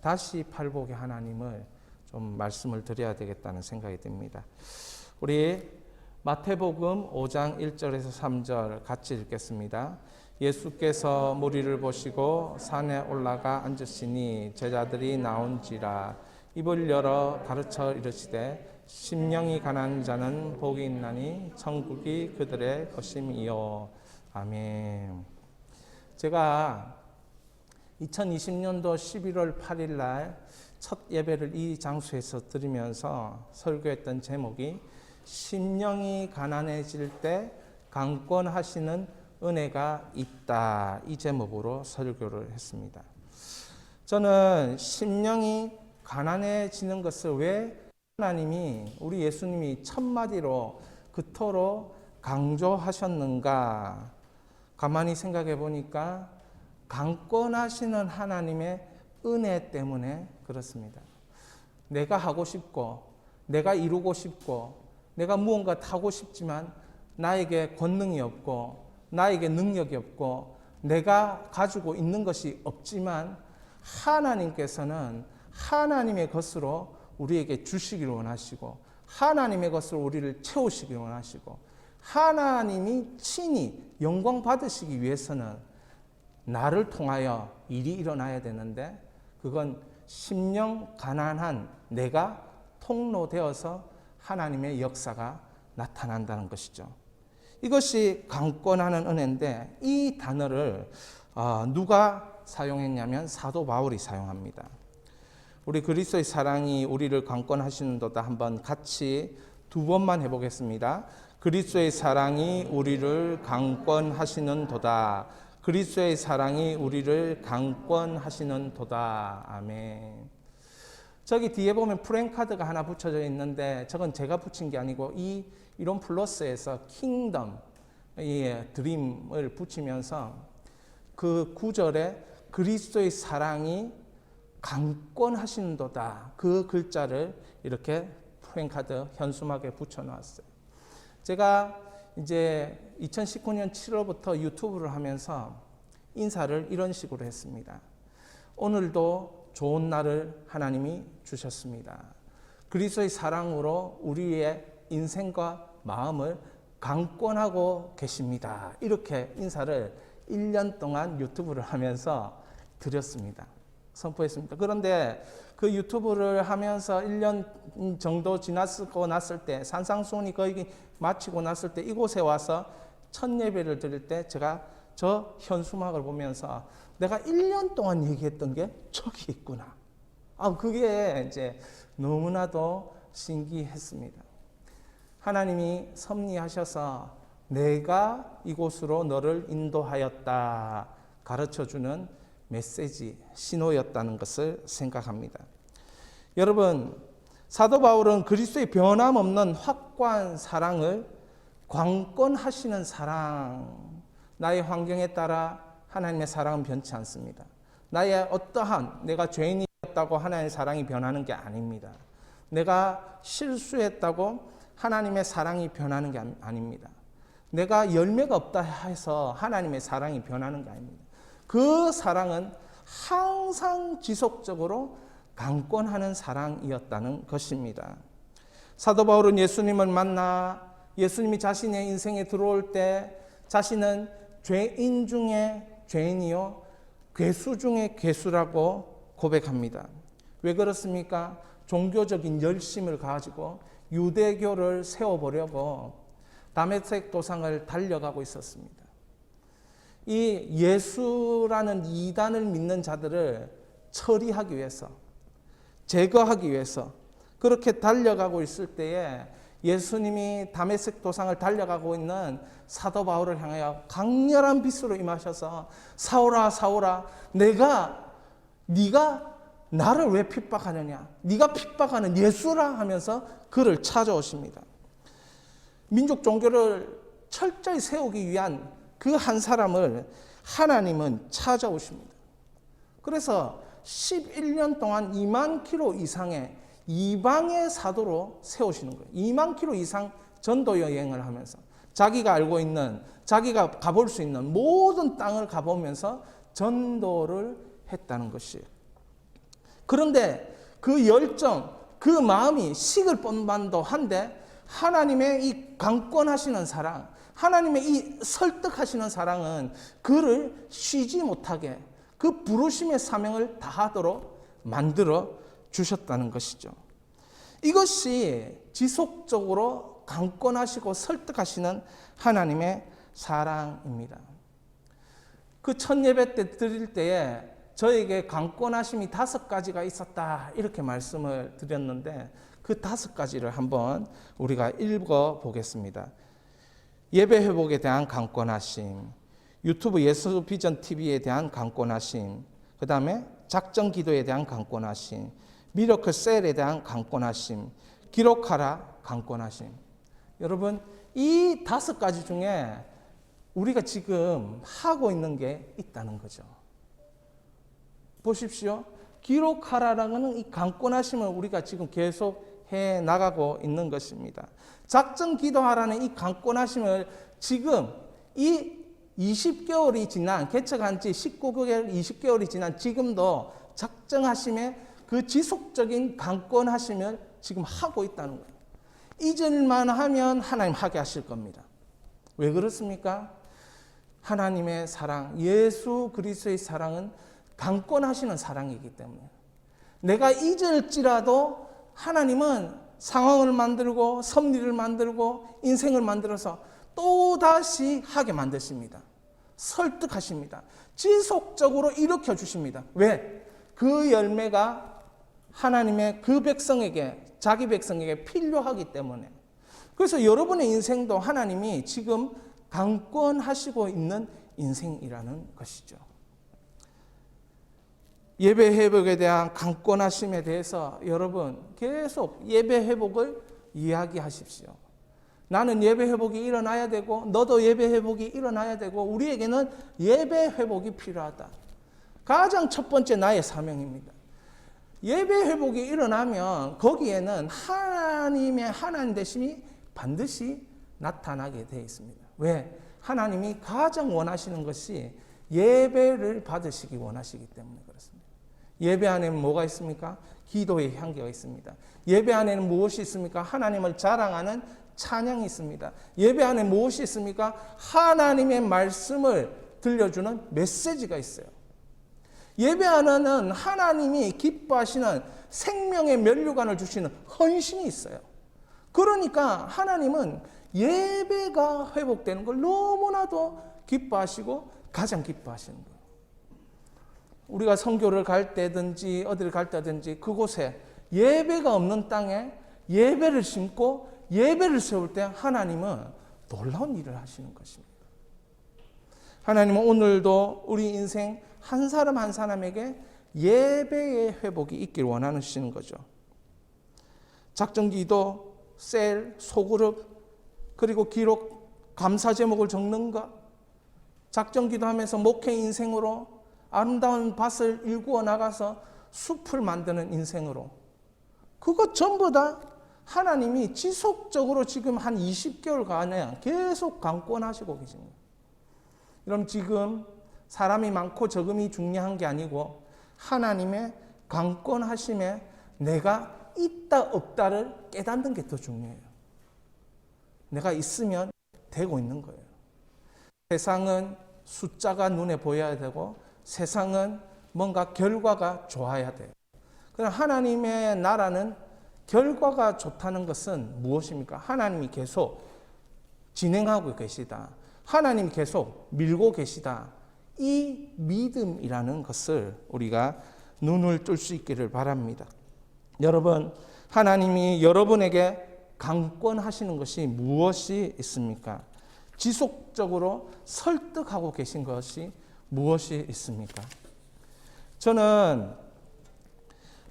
다시 팔복의 하나님을 좀 말씀을 드려야 되겠다는 생각이 듭니다. 우리 마태복음 5장 1절에서 3절 같이 읽겠습니다. 예수께서 무리를 보시고 산에 올라가 앉으시니 제자들이 나온지라 입을 열어 가르쳐 이르시되 심령이 가난한 자는 복이 있나니 천국이 그들의 것임이요. 아멘. 제가 2020년도 11월 8일 날 첫 예배를 이 장소에서 드리면서 설교했던 제목이 심령이 가난해질 때 강권하시는 은혜가 있다, 이 제목으로 설교를 했습니다. 저는 심령이 가난해지는 것을 왜 하나님이, 우리 예수님이 첫마디로 그토록 강조하셨는가 가만히 생각해 보니까 강권하시는 하나님의 은혜 때문에 그렇습니다. 내가 하고 싶고 내가 이루고 싶고 내가 무언가 하고 싶지만 나에게 권능이 없고 나에게 능력이 없고 내가 가지고 있는 것이 없지만 하나님께서는 하나님의 것으로 우리에게 주시기를 원하시고 하나님의 것으로 우리를 채우시기를 원하시고 하나님이 친히 영광 받으시기 위해서는 나를 통하여 일이 일어나야 되는데 그건 심령 가난한 내가 통로되어서 하나님의 역사가 나타난다는 것이죠. 이것이 강권하는 은혜인데 이 단어를 누가 사용했냐면 사도 바울이 사용합니다. 우리 그리스도의 사랑이 우리를 강권하시는도다 한번 같이 두 번만 해보겠습니다. 그리스도의 사랑이 우리를 강권하시는도다. 그리스도의 사랑이 우리를 강권하시는도다. 아멘. 저기 뒤에 보면 프랭카드가 하나 붙여져 있는데 저건 제가 붙인 게 아니고 이 이론 플러스에서 킹덤 드림을 붙이면서 그 구절에 그리스도의 사랑이 강권하시는도다, 그 글자를 이렇게 프랭카드 현수막에 붙여놨어요. 제가 이제 2019년 7월부터 유튜브를 하면서 인사를 이런 식으로 했습니다. 오늘도 좋은 날을 하나님이 주셨습니다. 그리스도의 사랑으로 우리의 인생과 마음을 강권하고 계십니다. 이렇게 인사를 1년 동안 유튜브를 하면서 드렸습니다. 선포했습니다. 그런데 그 유튜브를 하면서 1년 정도 지났고 났을 때 산상수훈이 거의 마치고 났을 때 이곳에 와서 첫 예배를 드릴 때 제가 저 현수막을 보면서 내가 1년 동안 얘기했던 게 저기 있구나. 그게 이제 너무나도 신기했습니다. 하나님이 섭리하셔서 내가 이곳으로 너를 인도하였다 가르쳐주는 메시지, 신호였다는 것을 생각합니다. 여러분, 사도 바울은 그리스도의 변함없는 확고한 사랑을 강권하시는 사랑, 나의 환경에 따라 하나님의 사랑은 변치 않습니다. 나의 어떠한 내가 죄인이었다고 하나님의 사랑이 변하는 게 아닙니다. 내가 실수했다고 하나님의 사랑이 변하는 게 아닙니다. 내가 열매가 없다 해서 하나님의 사랑이 변하는 게 아닙니다. 그 사랑은 항상 지속적으로 강권하는 사랑이었다는 것입니다. 사도 바울은 예수님을 만나 예수님이 자신의 인생에 들어올 때 자신은 죄인 중에 죄인이요 괴수 중에 괴수라고 고백합니다. 왜 그렇습니까? 종교적인 열심을 가지고 유대교를 세워보려고 다메섹 도상을 달려가고 있었습니다. 이 예수라는 이단을 믿는 자들을 처리하기 위해서, 제거하기 위해서 그렇게 달려가고 있을 때에 예수님이 다메섹 도상을 달려가고 있는 사도 바울을 향하여 강렬한 빛으로 임하셔서 사울아 사울아 네가 나를 왜 핍박하느냐, 네가 핍박하는 예수라 하면서 그를 찾아오십니다. 민족 종교를 철저히 세우기 위한 그 한 사람을 하나님은 찾아오십니다. 그래서 11년 동안 2만 킬로 이상의 이방의 사도로 세우시는 거예요. 2만 킬로 이상 전도 여행을 하면서 자기가 알고 있는, 자기가 가볼 수 있는 모든 땅을 가보면서 전도를 했다는 것이에요. 그런데 그 열정, 그 마음이 식을 뻔만도 한데 하나님의 이 강권하시는 사랑, 하나님의 이 설득하시는 사랑은 그를 쉬지 못하게 그 부르심의 사명을 다하도록 만들어 주셨다는 것이죠. 이것이 지속적으로 강권하시고 설득하시는 하나님의 사랑입니다. 그 첫 예배 때 드릴 때에 저에게 강권하심이 5가지가 있었다 이렇게 말씀을 드렸는데 그 5가지를 한번 우리가 읽어 보겠습니다. 예배 회복에 대한 강권하심, 유튜브 예수 비전 TV에 대한 강권하심, 그 다음에 작정 기도에 대한 강권하심, 미러클 셀에 대한 강권하심, 기록하라 강권하심. 여러분 이 5가지 중에 우리가 지금 하고 있는 게 있다는 거죠. 보십시오. 기록하라라는 이 강권하심을 우리가 지금 계속 해 나가고 있는 것입니다. 작정 기도하라는 이 강권하심을 지금 이 20개월이 지난, 개척한 지 19개월, 20개월이 지난 지금도 작정하심의 그 지속적인 강권하심을 지금 하고 있다는 거예요. 잊을만 하면 하나님 하게 하실 겁니다. 왜 그렇습니까? 하나님의 사랑, 예수 그리스도의 사랑은 강권하시는 사랑이기 때문에 내가 잊을지라도 하나님은 상황을 만들고 섭리를 만들고 인생을 만들어서 또다시 하게 만드십니다. 설득하십니다. 지속적으로 일으켜 주십니다. 왜? 그 열매가 하나님의 그 백성에게, 자기 백성에게 필요하기 때문에. 그래서 여러분의 인생도 하나님이 지금 강권하시고 있는 인생이라는 것이죠. 예배 회복에 대한 강권하심에 대해서 여러분 계속 예배 회복을 이야기하십시오. 나는 예배 회복이 일어나야 되고 너도 예배 회복이 일어나야 되고 우리에게는 예배 회복이 필요하다. 가장 첫 번째 나의 사명입니다. 예배 회복이 일어나면 거기에는 하나님의 하나님 되심이 반드시 나타나게 되어 있습니다. 왜? 하나님이 가장 원하시는 것이 예배를 받으시기 원하시기 때문에 그렇습니다. 예배 안에는 뭐가 있습니까? 기도의 향기가 있습니다. 예배 안에는 무엇이 있습니까? 하나님을 자랑하는 찬양이 있습니다. 예배 안에 무엇이 있습니까? 하나님의 말씀을 들려주는 메시지가 있어요. 예배 안에는 하나님이 기뻐하시는 생명의 면류관을 주시는 헌신이 있어요. 그러니까 하나님은 예배가 회복되는 걸 너무나도 기뻐하시고 가장 기뻐하시는 거예요. 우리가 선교를 갈 때든지 어디를 갈 때든지 그곳에 예배가 없는 땅에 예배를 심고 예배를 세울 때 하나님은 놀라운 일을 하시는 것입니다. 하나님은 오늘도 우리 인생 한 사람 한 사람에게 예배의 회복이 있길 원하시는 거죠. 작정기도, 셀, 소그룹, 그리고 기록, 감사 제목을 적는 것, 작정기도 하면서 목회 인생으로 아름다운 밭을 일구어 나가서 숲을 만드는 인생으로 그것 전부 다 하나님이 지속적으로 지금 한 20개월간에 계속 강권하시고 계십니다. 그럼 지금 사람이 많고 적음이 중요한 게 아니고 하나님의 강권하심에 내가 있다 없다를 깨닫는 게 더 중요해요. 내가 있으면 되고 있는 거예요. 세상은 숫자가 눈에 보여야 되고 세상은 뭔가 결과가 좋아야 돼요. 그럼 하나님의 나라는 결과가 좋다는 것은 무엇입니까? 하나님이 계속 진행하고 계시다. 하나님이 계속 밀고 계시다. 이 믿음이라는 것을 우리가 눈을 뜰 수 있기를 바랍니다. 여러분, 하나님이 여러분에게 강권하시는 것이 무엇이 있습니까? 지속적으로 설득하고 계신 것이 무엇이 있습니까? 저는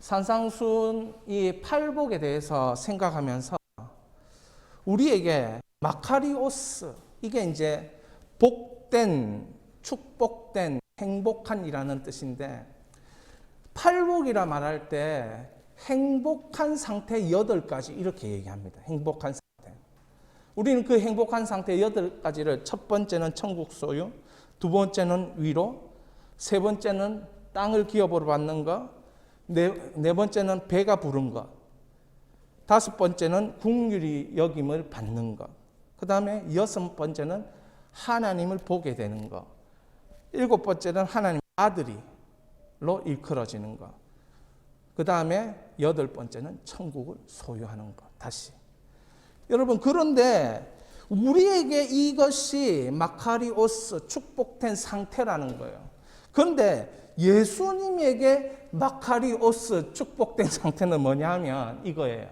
산상순 이 팔복에 대해서 생각하면서 우리에게 마카리오스, 이게 이제 복된, 축복된, 행복한이라는 뜻인데 팔복이라 말할 때 행복한 상태 8가지 이렇게 얘기합니다. 행복한 상태. 우리는 그 행복한 상태 8가지를 첫 번째는 천국 소유, 두 번째는 위로, 세 번째는 땅을 기업으로 받는 것, 네 번째는 배가 부른 것. 다섯 번째는 긍휼히 여김을 받는 것. 그 다음에 여섯 번째는 하나님을 보게 되는 것. 일곱 번째는 하나님의 아들이로 일컬어지는 것. 그 다음에 여덟 번째는 천국을 소유하는 것. 다시. 여러분, 그런데 우리에게 이것이 마카리오스, 축복된 상태라는 거예요. 그런데 예수님에게 마카리오스, 축복된 상태는 뭐냐면 이거예요.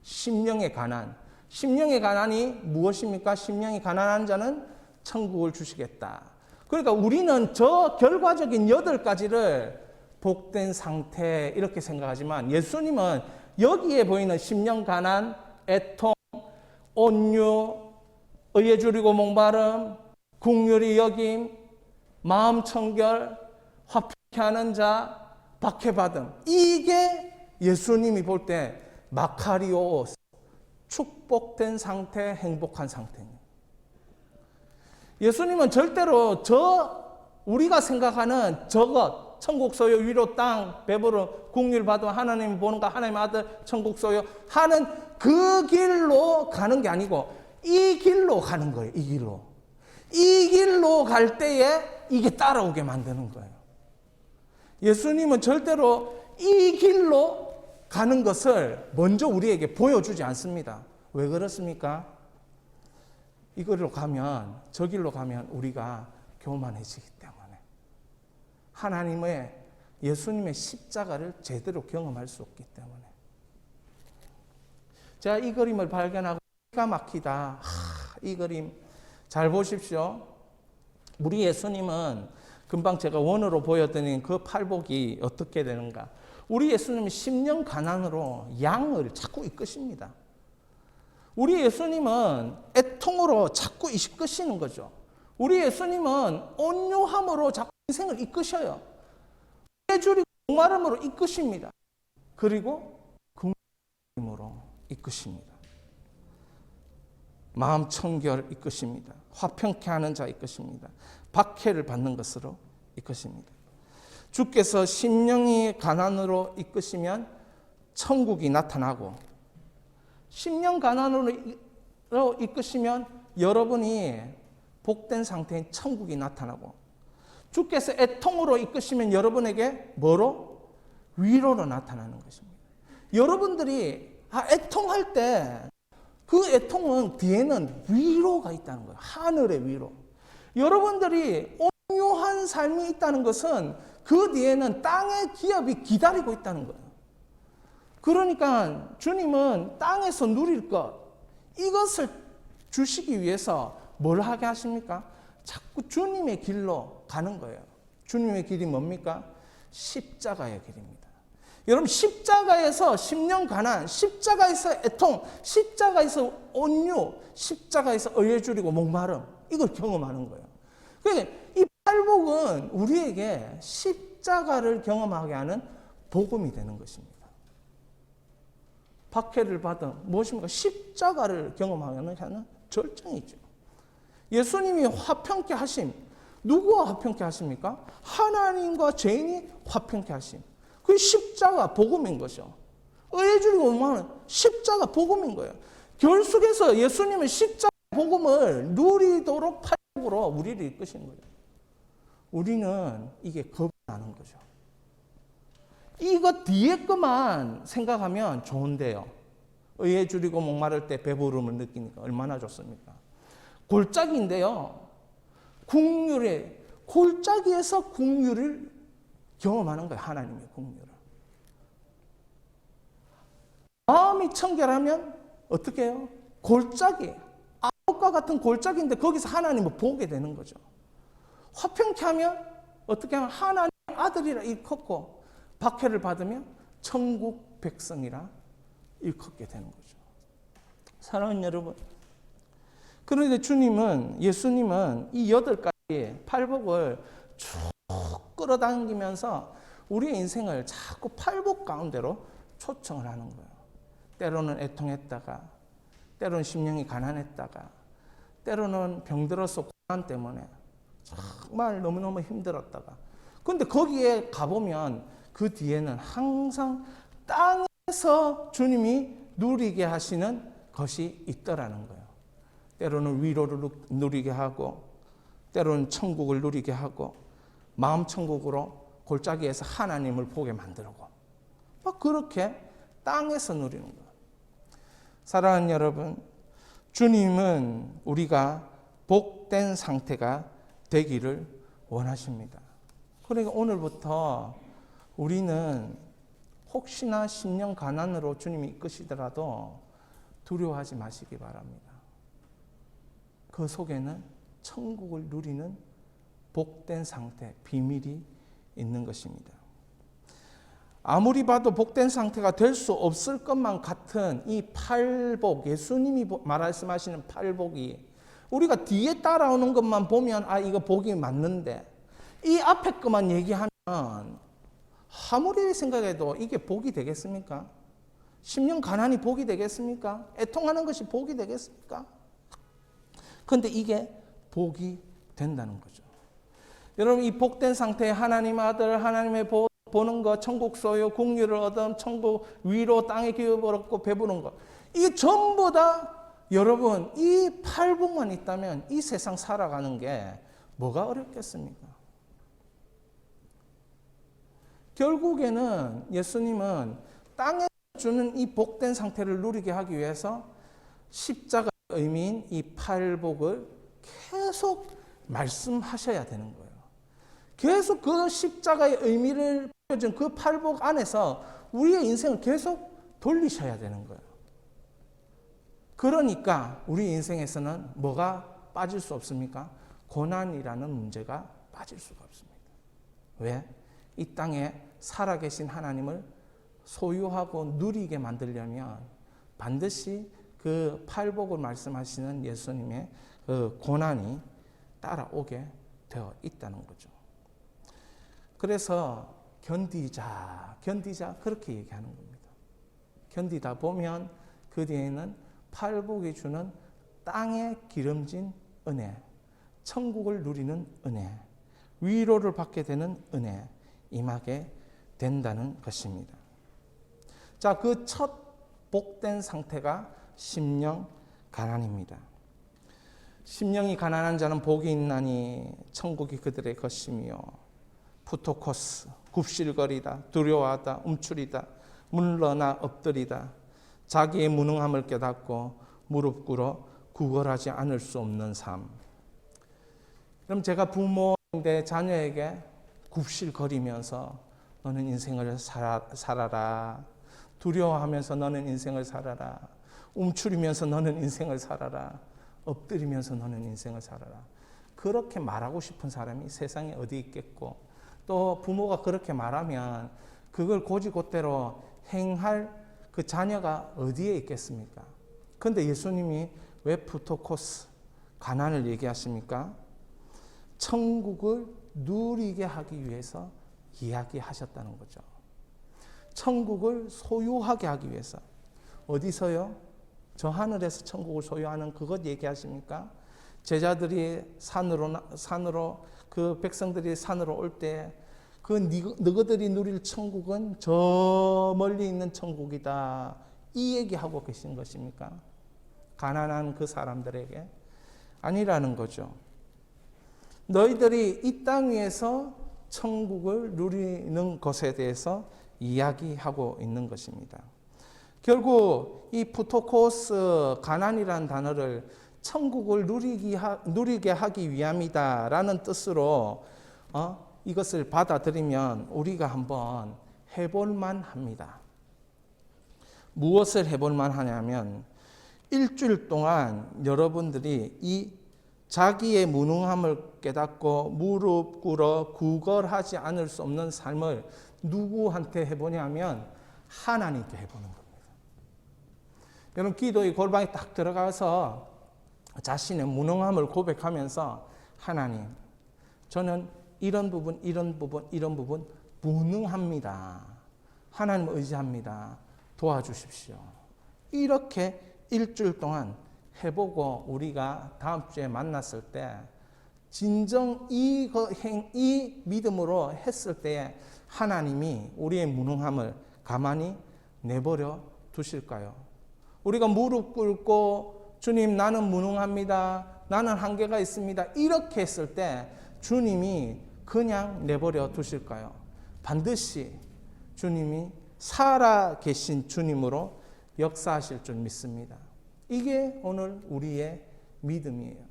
심령의 가난. 심령의 가난이 무엇입니까? 심령이 가난한 자는 천국을 주시겠다. 그러니까 우리는 저 결과적인 8가지를 복된 상태 이렇게 생각하지만 예수님은 여기에 보이는 심령 가난, 애통, 온유, 의에 줄이고 목마름, 긍휼히 여김, 마음 청결, 화평케 하는 자, 박해받음. 이게 예수님이 볼 때 마카리오스, 축복된 상태, 행복한 상태입니다. 예수님은 절대로 우리가 생각하는 저것, 천국 소유, 위로 땅, 배부른 긍휼 받음, 하나님 보는 거, 하나님의 아들, 천국 소유 하는 그 길로 가는 게 아니고 이 길로 가는 거예요. 이 길로. 이 길로 갈 때에 이게 따라오게 만드는 거예요. 예수님은 절대로 이 길로 가는 것을 먼저 우리에게 보여주지 않습니다. 왜 그렇습니까? 이 길로 가면, 저 길로 가면 우리가 교만해지기 때문에. 하나님의, 예수님의 십자가를 제대로 경험할 수 없기 때문에. 제가 이 그림을 발견하고 기가 막히다. 이 그림 잘 보십시오. 우리 예수님은 금방 제가 원으로 보여드린 그 팔복이 어떻게 되는가. 우리 예수님은 심령 가난으로 양을 자꾸 이끄십니다. 우리 예수님은 애통으로 자꾸 이끄시는 거죠. 우리 예수님은 온유함으로 자꾸 인생을 이끄셔요. 해줄이 목마름으로 이끄십니다. 그리고 긍휼으로 이끄십니다. 마음 청결 이끄십니다. 화평케 하는 자 이끄십니다. 박해를 받는 것으로 이끄십니다. 주께서 심령이 가난으로 이끄시면 천국이 나타나고, 심령 가난으로 이끄시면 여러분이 복된 상태인 천국이 나타나고, 주께서 애통으로 이끄시면 여러분에게 뭐로? 위로로 나타나는 것입니다. 여러분들이 애통할 때 그 애통은 뒤에는 위로가 있다는 거예요. 하늘의 위로. 여러분들이 온유한 삶이 있다는 것은 그 뒤에는 땅의 기업이 기다리고 있다는 거예요. 그러니까 주님은 땅에서 누릴 것, 이것을 주시기 위해서 뭘 하게 하십니까? 자꾸 주님의 길로 가는 거예요. 주님의 길이 뭡니까? 십자가의 길입니다. 여러분, 십자가에서 심령 가난, 십자가에서 애통, 십자가에서 온유, 십자가에서 의에 줄이고 목마름, 이걸 경험하는 거예요. 그러니까 이 팔복은 우리에게 십자가를 경험하게 하는 복음이 되는 것입니다. 박해를 받은 무엇입니까? 십자가를 경험하게 하는 절정이죠. 예수님이 화평케 하심, 누구와 화평케 하십니까? 하나님과 죄인이 화평케 하심. 그 십자가 복음인 거죠. 의에 줄이고 목마름, 십자가 복음인 거예요. 결국에서 예수님은 십자가 복음을 누리도록 팔복으로 우리를 이끄신 거예요. 우리는 이게 겁이 나는 거죠. 이거 뒤에 것만 생각하면 좋은데요. 의에 줄이고 목마를 때 배부름을 느끼니까 얼마나 좋습니까? 골짜기인데요. 긍휼의 골짜기에서 긍휼을 경험하는 거예요. 하나님의 긍휼을. 마음이 청결하면 어떻게 해요? 골짜기, 아웃과 같은 골짜기인데 거기서 하나님을 보게 되는 거죠. 화평케 하면 어떻게 하면 하나님의 아들이라 일컫고, 박해를 받으면 천국 백성이라 일컫게 되는 거죠. 사랑하는 여러분, 그런데 예수님은 이 8가지 팔복을 쭉 끌어당기면서 우리의 인생을 자꾸 팔복 가운데로 초청을 하는 거예요. 때로는 애통했다가, 때로는 심령이 가난했다가, 때로는 병들어서 고난 때문에 정말 너무너무 힘들었다가, 근데 거기에 가보면 그 뒤에는 항상 땅에서 주님이 누리게 하시는 것이 있더라는 거예요. 때로는 위로를 누리게 하고, 때로는 천국을 누리게 하고, 마음 천국으로 골짜기에서 하나님을 보게 만들고, 막 그렇게 땅에서 누리는 거예요. 사랑하는 여러분, 주님은 우리가 복된 상태가 되기를 원하십니다. 그러니까 오늘부터 우리는 혹시나 심령 가난으로 주님이 이끄시더라도 두려워하지 마시기 바랍니다. 그 속에는 천국을 누리는 복된 상태, 비밀이 있는 것입니다. 아무리 봐도 복된 상태가 될 수 없을 것만 같은 이 팔복, 예수님이 말씀하시는 팔복이 우리가 뒤에 따라오는 것만 보면 아, 이거 복이 맞는데, 이 앞에 것만 얘기하면 아무리 생각해도 이게 복이 되겠습니까? 심령 가난이 복이 되겠습니까? 애통하는 것이 복이 되겠습니까? 그런데 이게 복이 된다는 거죠. 여러분, 이 복된 상태에 하나님의 아들, 하나님의 보는 것, 천국 소유, 국류를 얻음, 천국 위로 땅의 기업을 얻고 배부른 것, 이게 전부 다 여러분 이 팔복만 있다면 이 세상 살아가는 게 뭐가 어렵겠습니까? 결국에는 예수님은 땅에 주는 이 복된 상태를 누리게 하기 위해서 십자가의 의미인 이 팔복을 계속 말씀하셔야 되는 거예요. 계속 그 십자가의 의미를 보여준 그 팔복 안에서 우리의 인생을 계속 돌리셔야 되는 거예요. 그러니까 우리 인생에서는 뭐가 빠질 수 없습니까? 고난이라는 문제가 빠질 수가 없습니다. 왜? 이 땅에 살아계신 하나님을 소유하고 누리게 만들려면 반드시 그 팔복을 말씀하시는 예수님의 그 고난이 따라오게 되어 있다는 거죠. 그래서 견디자 그렇게 얘기하는 겁니다. 견디다 보면 그 뒤에는 팔복이 주는 땅에 기름진 은혜, 천국을 누리는 은혜, 위로를 받게 되는 은혜 임하게 된다는 것입니다. 자, 그 첫 복된 상태가 심령 가난입니다. 심령이 가난한 자는 복이 있나니 천국이 그들의 것이며, 푸토코스, 굽실거리다, 두려워하다, 움츠리다, 물러나 엎드리다, 자기의 무능함을 깨닫고 무릎 꿇어 구걸하지 않을 수 없는 삶. 그럼 제가 부모인데 자녀에게 굽실거리면서 너는 인생을 살아라, 두려워하면서 너는 인생을 살아라, 움츠리면서 너는 인생을 살아라, 엎드리면서 너는 인생을 살아라, 그렇게 말하고 싶은 사람이 세상에 어디 있겠고, 또 부모가 그렇게 말하면 그걸 곧이곧대로 행할 그 자녀가 어디에 있겠습니까? 그런데 예수님이 왜 푸토코스, 가난을 얘기하십니까? 천국을 누리게 하기 위해서 이야기하셨다는 거죠. 천국을 소유하게 하기 위해서. 어디서요? 저 하늘에서 천국을 소유하는 그것 얘기하십니까? 제자들이 산으로 그 백성들이 산으로 올 때 그 너희들이 누릴 천국은 저 멀리 있는 천국이다, 이 얘기하고 계신 것입니까? 가난한 그 사람들에게? 아니라는 거죠. 너희들이 이 땅 위에서 천국을 누리는 것에 대해서 이야기하고 있는 것입니다. 결국 이 푸토코스, 가난이라는 단어를 천국을 누리게 하기 위함이다라는 뜻으로 이것을 받아들이면 우리가 한번 해볼만 합니다. 무엇을 해볼만 하냐면, 일주일 동안 여러분들이 이 자기의 무능함을 깨닫고 무릎 꿇어 구걸하지 않을 수 없는 삶을 누구한테 해보냐면 하나님께 해보는 겁니다. 여러분, 기도의 골방에 딱 들어가서 자신의 무능함을 고백하면서, 하나님, 저는 이런 부분 무능합니다. 하나님 의지합니다. 도와주십시오. 이렇게 일주일 동안 해보고 우리가 다음 주에 만났을 때 진정 이 믿음으로 했을 때에 하나님이 우리의 무능함을 가만히 내버려 두실까요? 우리가 무릎 꿇고 주님 나는 무능합니다. 나는 한계가 있습니다. 이렇게 했을 때 주님이 그냥 내버려 두실까요? 반드시 주님이 살아 계신 주님으로 역사하실 줄 믿습니다. 이게 오늘 우리의 믿음이에요.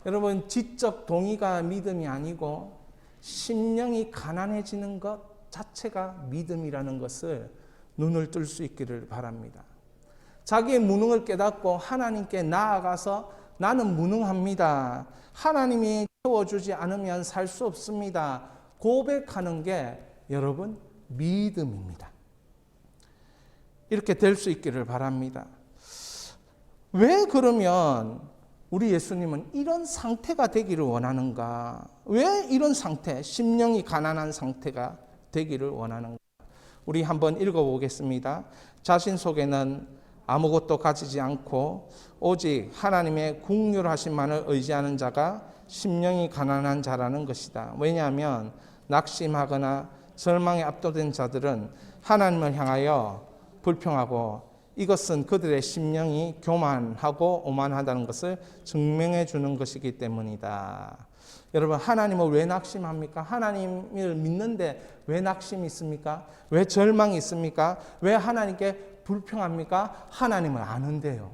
여러분, 지적 동의가 믿음이 아니고 심령이 가난해지는 것 자체가 믿음이라는 것을 눈을 뜰 수 있기를 바랍니다. 자기의 무능을 깨닫고 하나님께 나아가서 나는 무능합니다. 하나님이 채워주지 않으면 살 수 없습니다. 고백하는 게 여러분 믿음입니다. 이렇게 될 수 있기를 바랍니다. 왜 그러면 우리 예수님은 이런 상태가 되기를 원하는가? 왜 이런 상태, 심령이 가난한 상태가 되기를 원하는가? 우리 한번 읽어보겠습니다. 자신 속에는 아무것도 가지지 않고 오직 하나님의 긍휼하심만을 의지하는 자가 심령이 가난한 자라는 것이다. 왜냐하면 낙심하거나 절망에 압도된 자들은 하나님을 향하여 불평하고 이것은 그들의 심령이 교만하고 오만하다는 것을 증명해 주는 것이기 때문이다. 여러분, 하나님을 왜 낙심합니까? 하나님을 믿는데 왜 낙심이 있습니까? 왜 절망이 있습니까? 왜 하나님께 불평합니까? 하나님을 아는데요.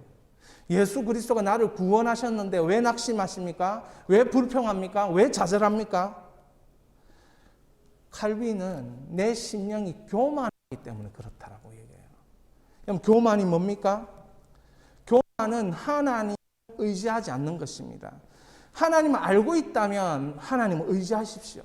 예수 그리스도가 나를 구원하셨는데 왜 낙심하십니까? 왜 불평합니까? 왜 좌절합니까? 칼빈은 내 심령이 교만하기 때문에 그렇다라고 얘기해요. 그럼 교만이 뭡니까? 교만은 하나님을 의지하지 않는 것입니다. 하나님을 알고 있다면 하나님을 의지하십시오.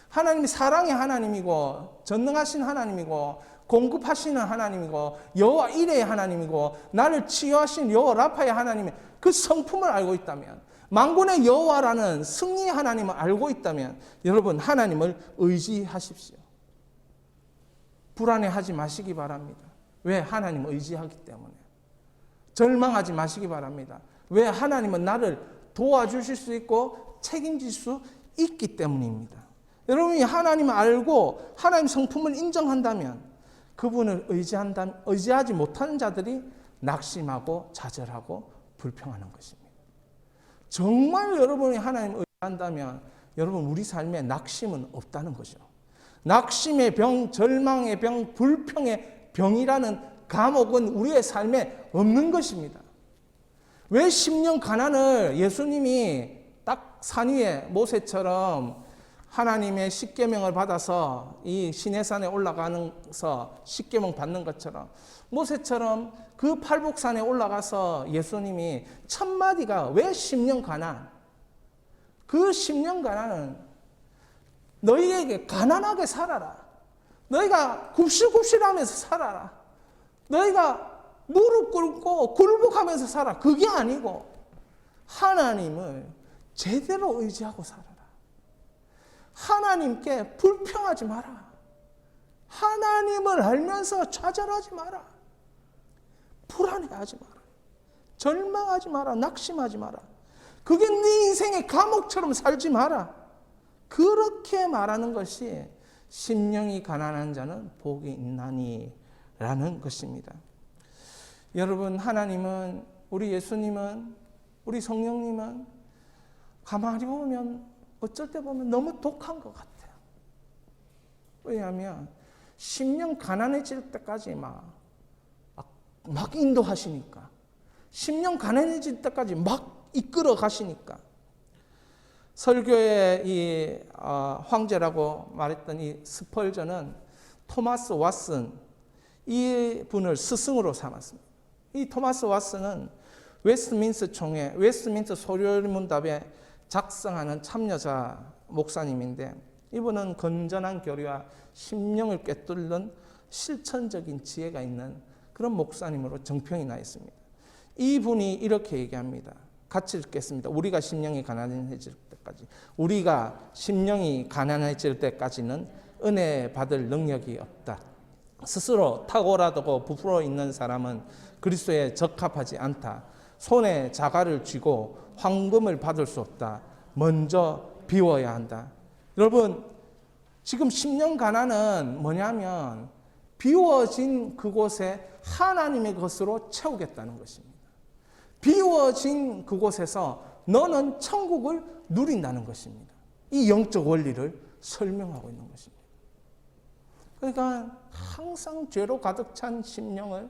하나님이 사랑의 하나님이고 전능하신 하나님이고 공급하시는 하나님이고 여호와 이레의 하나님이고 나를 치유하신 여호와 라파의 하나님의 그 성품을 알고 있다면, 만군의 여호와라는 승리의 하나님을 알고 있다면 여러분 하나님을 의지하십시오. 불안해하지 마시기 바랍니다. 왜? 하나님을 의지하기 때문에. 절망하지 마시기 바랍니다. 왜? 하나님은 나를 도와주실 수 있고 책임질 수 있기 때문입니다. 여러분이 하나님을 알고 하나님 성품을 인정한다면 그분을 의지하지 못하는 자들이 낙심하고 좌절하고 불평하는 것입니다. 정말 여러분이 하나님을 의지한다면 여러분 우리 삶에 낙심은 없다는 거죠. 낙심의 병, 절망의 병, 불평의 병이라는 감옥은 우리의 삶에 없는 것입니다. 왜 심령 가난을 예수님이 딱 산 위에 모세처럼 하나님의 십계명을 받아서 이 시내산에 올라가서 십계명 받는 것처럼 모세처럼 그 팔복산에 올라가서 예수님이 첫 마디가 왜 심령 가난? 그 심령 가난은 너희에게 가난하게 살아라. 너희가 굽실굽실하면서 살아라. 너희가 무릎 꿇고 굴복하면서 살아. 그게 아니고 하나님을 제대로 의지하고 살아라. 하나님께 불평하지 마라. 하나님을 알면서 좌절하지 마라. 불안해하지 마라. 절망하지 마라. 낙심하지 마라. 그게 네 인생의 감옥처럼 살지 마라. 그렇게 말하는 것이 심령이 가난한 자는 복이 있나니 라는 것입니다. 여러분, 하나님은, 우리 예수님은, 우리 성령님은 가만히 보면 어쩔 때 보면 너무 독한 것 같아요. 왜냐하면 심령 가난해질 때까지 막 인도하시니까, 심령 가난해질 때까지 막 이끌어 가시니까. 설교의 이 황제라고 말했던 이 스펄전은 토마스 왓슨, 이 분을 스승으로 삼았습니다. 이 토마스 왓슨은 웨스트민스터 총회, 웨스트민스터 소요문답에 작성하는 참여자 목사님인데, 이분은 건전한 교리와 심령을 꿰뚫는 실천적인 지혜가 있는 그런 목사님으로 정평이 나 있습니다. 이분이 이렇게 얘기합니다. 같이 읽겠습니다. 우리가 심령이 가난해질 때까지, 우리가 심령이 가난해질 때까지는 은혜 받을 능력이 없다. 스스로 탁월하다고 부풀어 있는 사람은 그리스도에 적합하지 않다. 손에 자갈을 쥐고 황금을 받을 수 없다. 먼저 비워야 한다. 여러분, 지금 10년 가난은 뭐냐면 비워진 그곳에 하나님의 것으로 채우겠다는 것입니다. 비워진 그곳에서 너는 천국을 누린다는 것입니다. 이 영적 원리를 설명하고 있는 것입니다. 그러니까 항상 죄로 가득 찬 심령을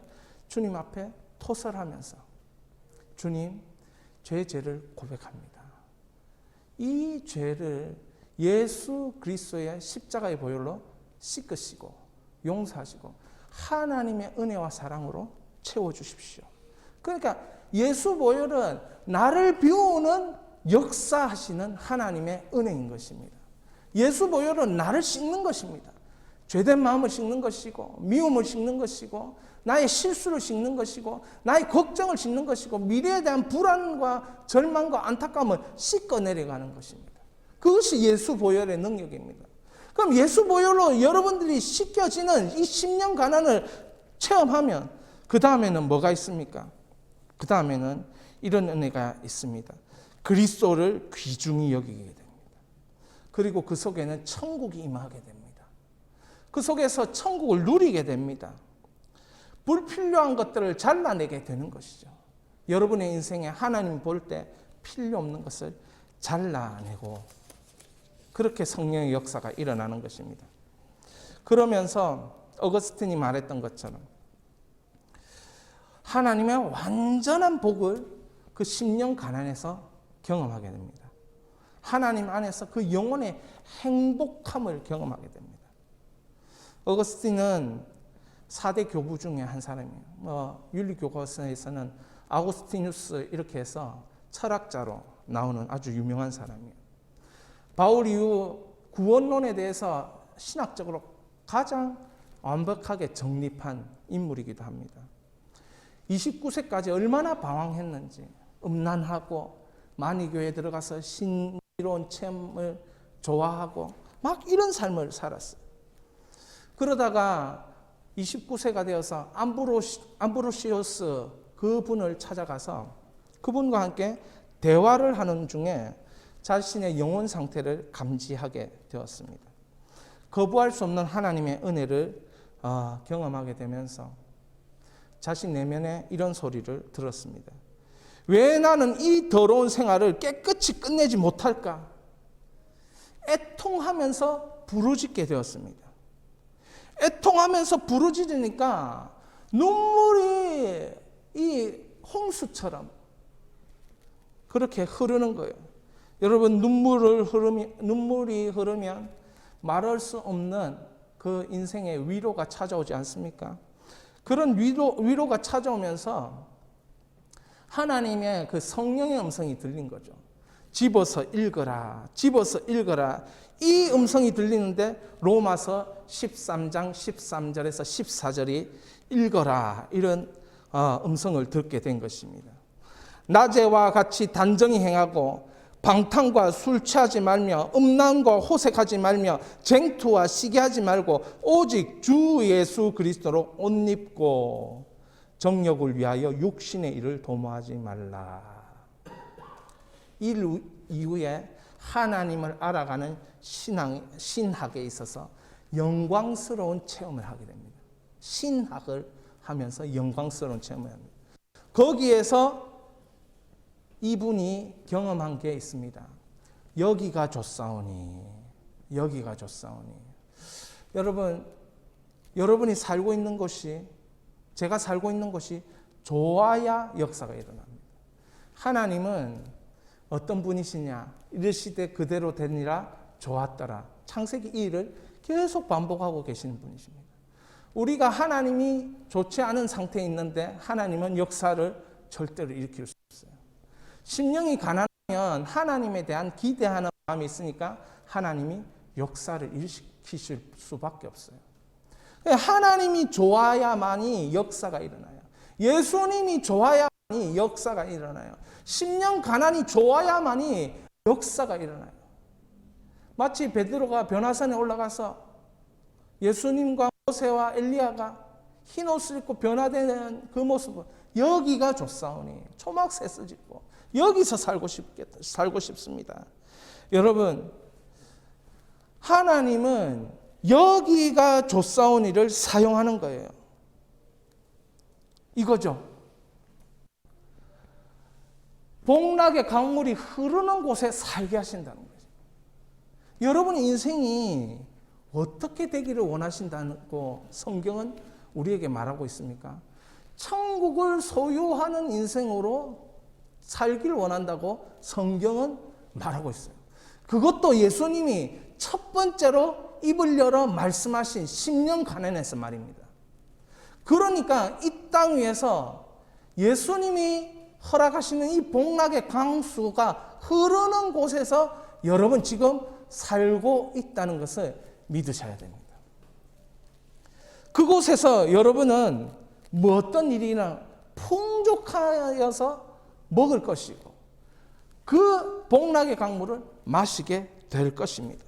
주님 앞에 토설하면서 주님, 죄를 고백합니다. 이 죄를 예수 그리스도의 십자가의 보혈로 씻으시고 용서하시고 하나님의 은혜와 사랑으로 채워주십시오. 그러니까 예수 보혈은 나를 비우는 역사하시는 하나님의 은혜인 것입니다. 예수 보혈은 나를 씻는 것입니다. 죄된 마음을 씻는 것이고 미움을 씻는 것이고 나의 실수를 씻는 것이고 나의 걱정을 씻는 것이고 미래에 대한 불안과 절망과 안타까움을 씻어 내려가는 것입니다. 그것이 예수 보혈의 능력입니다. 그럼 예수 보혈로 여러분들이 씻겨지는 이 10년 가난을 체험하면 그 다음에는 뭐가 있습니까? 그 다음에는 이런 은혜가 있습니다. 그리스도를 귀중히 여기게 됩니다. 그리고 그 속에는 천국이 임하게 됩니다. 그 속에서 천국을 누리게 됩니다. 불필요한 것들을 잘라내게 되는 것이죠. 여러분의 인생에 하나님 볼 때 필요 없는 것을 잘라내고 그렇게 성령의 역사가 일어나는 것입니다. 그러면서 어거스틴이 말했던 것처럼 하나님의 완전한 복을 그 10년 가난에서 경험하게 됩니다. 하나님 안에서 그 영혼의 행복함을 경험하게 됩니다. 어거스틴은 4대 교부 중에 한 사람이에요. 윤리교과서에서는 아우구스티누스 이렇게 해서 철학자로 나오는 아주 유명한 사람이에요. 바울 이후 구원론에 대해서 신학적으로 가장 완벽하게 정립한 인물이기도 합니다. 29세까지 얼마나 방황했는지 음란하고 만이교에 들어가서 신비로운 체험을 좋아하고 막 이런 삶을 살았어요. 그러다가 29세가 되어서 암브로시오스 그분을 찾아가서 그분과 함께 대화를 하는 중에 자신의 영혼 상태를 감지하게 되었습니다. 거부할 수 없는 하나님의 은혜를 경험하게 되면서 자신 내면에 이런 소리를 들었습니다. 왜 나는 이 더러운 생활을 깨끗이 끝내지 못할까? 애통하면서 부르짖게 되었습니다. 애통하면서 부르짖으니까 눈물이 이 홍수처럼 그렇게 흐르는 거예요. 여러분, 눈물이 흐르면 말할 수 없는 그 인생의 위로가 찾아오지 않습니까? 그런 위로가 찾아오면서 하나님의 그 성령의 음성이 들린 거죠. 집어서 읽어라, 집어서 읽어라. 이 음성이 들리는데 로마서 13장 13절에서 14절이 읽어라 이런 음성을 듣게 된 것입니다. 낮에와 같이 단정히 행하고 방탕과 술 취하지 말며 음란과 호색하지 말며 쟁투와 시기하지 말고 오직 주 예수 그리스도로 옷 입고 정욕을 위하여 육신의 일을 도모하지 말라. 이 이후에 하나님을 알아가는 신학에 있어서 영광스러운 체험을 하게 됩니다. 신학을 하면서 영광스러운 체험을 합니다. 거기에서 이분이 경험한 게 있습니다. 여기가 좋사오니, 여기가 좋사오니. 여러분이 살고 있는 곳이, 제가 살고 있는 곳이 좋아야 역사가 일어납니다. 하나님은 어떤 분이시냐? 이르시되 그대로 되니라 좋았더라. 창세기 2를 계속 반복하고 계시는 분이십니다. 우리가 하나님이 좋지 않은 상태에 있는데 하나님은 역사를 절대로 일으킬 수 없어요. 심령이 가난하면 하나님에 대한 기대하는 마음이 있으니까 하나님이 역사를 일으키실 수밖에 없어요. 하나님이 좋아야만이 역사가 일어나요. 예수님이 좋아야만이 역사가 일어나요. 심령 가난이 좋아야만이 역사가 일어나요. 마치 베드로가 변화산에 올라가서 예수님과 모세와 엘리야가 흰 옷을 입고 변화되는 그 모습을 여기가 좋사오니 초막새 짓고 여기서 살고 싶습니다. 여러분, 하나님은 여기가 조사오니를 사용하는 거예요. 이거죠. 복락의 강물이 흐르는 곳에 살게 하신다는 거죠. 여러분의 인생이 어떻게 되기를 원하신다고 성경은 우리에게 말하고 있습니까? 천국을 소유하는 인생으로 살길 원한다고 성경은 말하고 있어요. 그것도 예수님이 첫 번째로 입을 열어 말씀하신 십년 가난에서 말입니다. 그러니까 이 땅 위에서 예수님이 허락하시는 이 복락의 강수가 흐르는 곳에서 여러분 지금 살고 있다는 것을 믿으셔야 됩니다. 그곳에서 여러분은 뭐 어떤 일이나 풍족하여서 먹을 것이고 그 복락의 강물을 마시게 될 것입니다.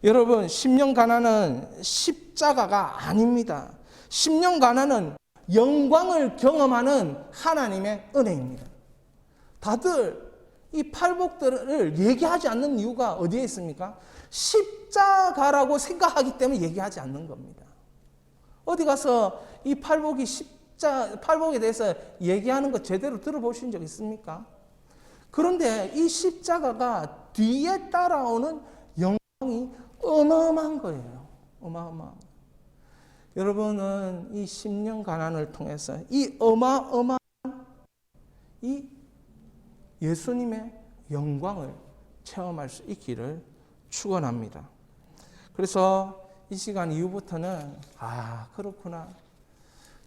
여러분, 십년 가난은 십자가가 아닙니다. 십년 가난은 영광을 경험하는 하나님의 은혜입니다. 다들 이 팔복들을 얘기하지 않는 이유가 어디에 있습니까? 십자가라고 생각하기 때문에 얘기하지 않는 겁니다. 어디 가서 이 팔복에 대해서 얘기하는 거 제대로 들어보신 적 있습니까? 그런데 이 십자가가 뒤에 따라오는 영광이 어마어마한 거예요. 어마어마한. 여러분은 이 10년 가난을 통해서 이 어마어마한 이 예수님의 영광을 체험할 수 있기를 축원합니다. 그래서 이 시간 이후부터는 그렇구나.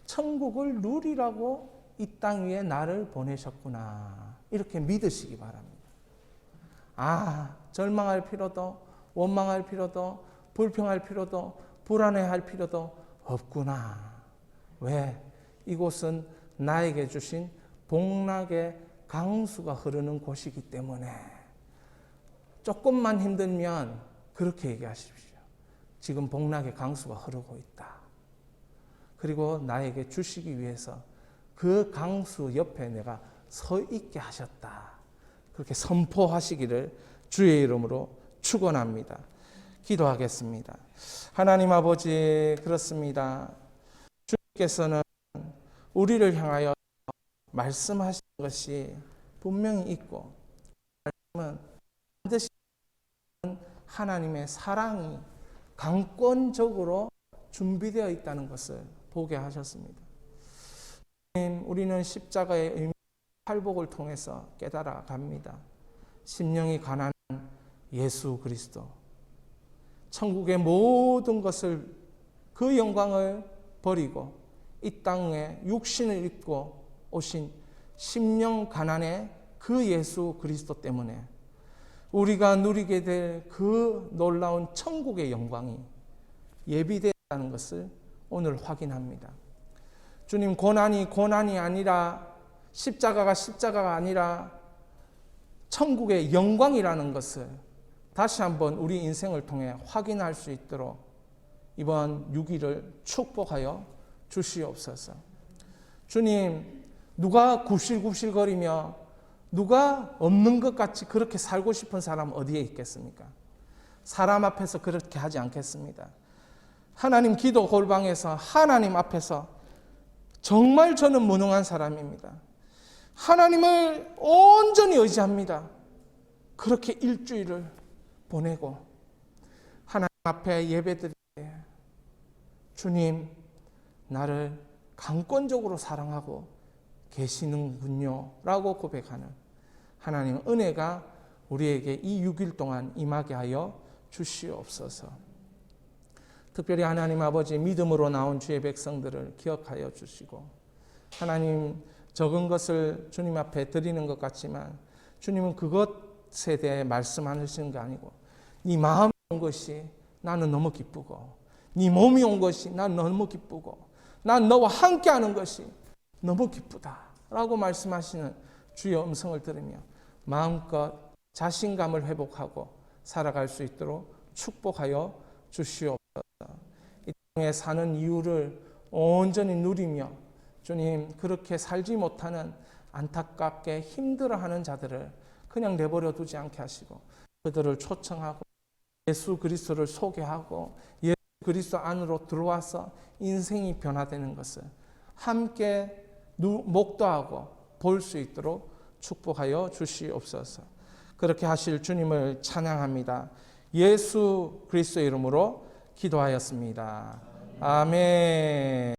천국을 누리라고 이 땅 위에 나를 보내셨구나. 이렇게 믿으시기 바랍니다. 절망할 필요도 원망할 필요도 불평할 필요도 불안해할 필요도 없구나. 왜? 이곳은 나에게 주신 복락의 강수가 흐르는 곳이기 때문에 조금만 힘들면 그렇게 얘기하십시오. 지금 복락의 강수가 흐르고 있다. 그리고 나에게 주시기 위해서 그 강수 옆에 내가 서 있게 하셨다. 그렇게 선포하시기를 주의 이름으로 축원합니다. 기도하겠습니다. 하나님 아버지, 그렇습니다. 주님께서는 우리를 향하여 말씀하신 것이 분명히 있고 말씀은 반드시 하나님의 사랑이 강권적으로 준비되어 있다는 것을 보게 하셨습니다. 우리는 십자가의 의미, 팔복을 통해서 깨달아 갑니다. 심령이 가난한 예수 그리스도, 천국의 모든 것을, 그 영광을 버리고 이 땅에 육신을 입고 오신 심령 가난의 그 예수 그리스도 때문에 우리가 누리게 될 그 놀라운 천국의 영광이 예비되었다는 것을 오늘 확인합니다. 주님, 고난이 아니라, 십자가가 아니라 천국의 영광이라는 것을 다시 한번 우리 인생을 통해 확인할 수 있도록 이번 6일을 축복하여 주시옵소서. 주님, 누가 굽실굽실거리며 누가 없는 것 같이 그렇게 살고 싶은 사람 어디에 있겠습니까? 사람 앞에서 그렇게 하지 않겠습니다. 하나님 기도 골방에서 하나님 앞에서 정말 저는 무능한 사람입니다. 하나님을 온전히 의지합니다. 그렇게 일주일을 보내고 하나님 앞에 예배드릴 때 주님, 나를 강권적으로 사랑하고 계시는군요 라고 고백하는 하나님의 은혜가 우리에게 이 6일 동안 임하게 하여 주시옵소서. 특별히 하나님 아버지, 믿음으로 나온 주의 백성들을 기억하여 주시고, 하나님, 적은 것을 주님 앞에 드리는 것 같지만 주님은 그것에 대해 말씀하시는 게 아니고 네 마음이 온 것이 나는 너무 기쁘고, 네 몸이 온 것이 난 너무 기쁘고, 난 너와 함께하는 것이 너무 기쁘다 라고 말씀하시는 주의 음성을 들으며 마음껏 자신감을 회복하고 살아갈 수 있도록 축복하여 주시옵소서. 이 땅에 사는 이유를 온전히 누리며 주님, 그렇게 살지 못하는 안타깝게 힘들어하는 자들을 그냥 내버려 두지 않게 하시고 그들을 초청하고 예수 그리스도를 소개하고 예수 그리스도 안으로 들어와서 인생이 변화되는 것을 함께 목도하고 볼 수 있도록 축복하여 주시옵소서. 그렇게 하실 주님을 찬양합니다. 예수 그리스도 이름으로 기도하였습니다. 아멘.